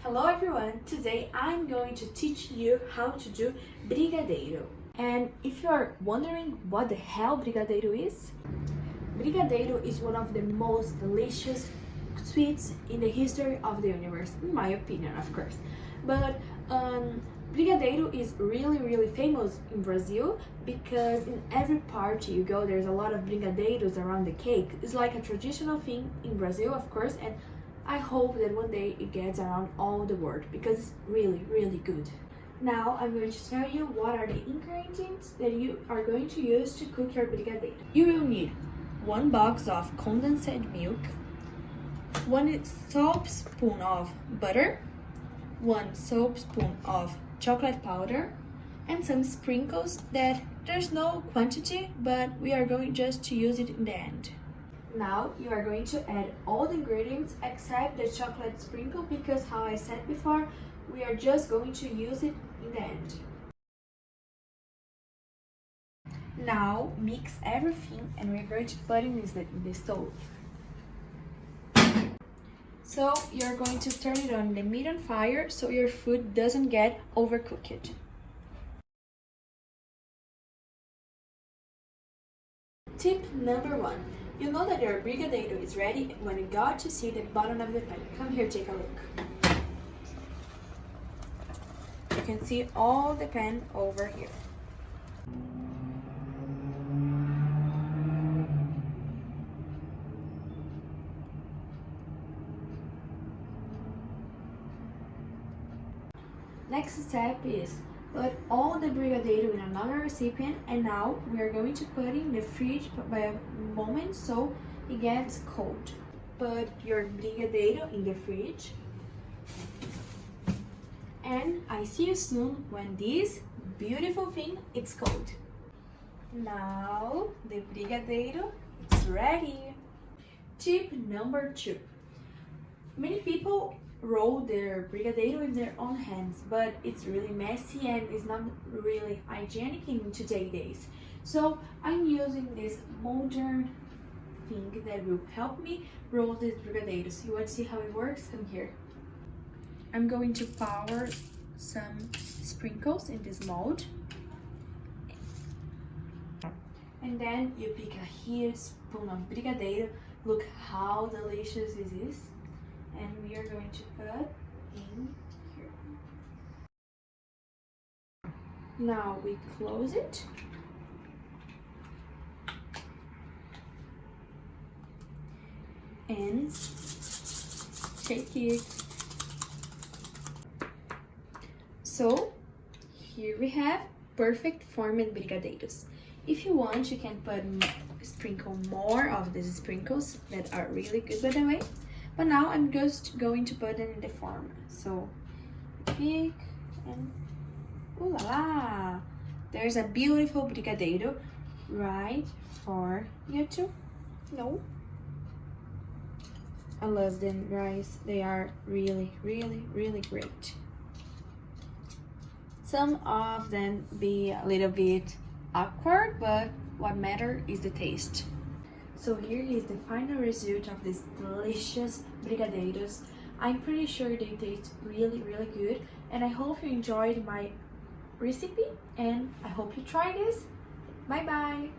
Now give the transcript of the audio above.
Hello everyone! Today I'm going to teach you how to do Brigadeiro. And if you are wondering what the hell Brigadeiro is one of the most delicious sweets in the history of the universe, in my opinion, of course. But Brigadeiro is really famous in Brazil because in every party you go there's a lot of brigadeiros around the cake. It's like a traditional thing in Brazil, of course, and I hope that one day it gets around all the world because it's really good. Now I'm going to tell you what are the ingredients that you are going to use to cook your brigadeiro. You will need 1 box of condensed milk, 1 soapspoon of butter, 1 soapspoon of chocolate powder, and some sprinkles that there's no quantity, but we are going just to use it in the end. Now you are going to add all the ingredients except the chocolate sprinkle because, how I said before, we are just going to use it in the end. Now mix everything and we're going to put it in the stove. So you're going to turn it on the medium fire so your food doesn't get overcooked. Tip number 1. You know that your brigadeiro is ready when you got to see the bottom of the pan. Come here, take a look. You can see all the pan over here. Next step is put all the brigadeiro in another recipient, and now we are going to put it in the fridge by a moment so it gets cold. Put your brigadeiro in the fridge, and I see you soon when this beautiful thing is cold. Now the brigadeiro is ready. Tip number 2. Many people roll their brigadeiro in their own hands, but it's really messy and it's not really hygienic in today's days. So I'm using this modern thing that will help me roll these brigadeiros. You want to see how it works? Come here. I'm going to pour some sprinkles in this mold, and then you pick a huge spoon of brigadeiro. Look how delicious this is. And we are going to put in here. Now we close it. And take it. So here we have perfect formed brigadeiros. If you want, you can sprinkle more of these sprinkles that are really good, by the way. But now I'm just going to put it in the form. So pick and ooh la la! There's a beautiful brigadeiro right for you too. No, I love them, guys. They are really great. Some of them be a little bit awkward, but what matters is the taste. So here is the final result of these delicious brigadeiros. I'm pretty sure they taste really good, and I hope you enjoyed my recipe, and I hope you try this. Bye bye!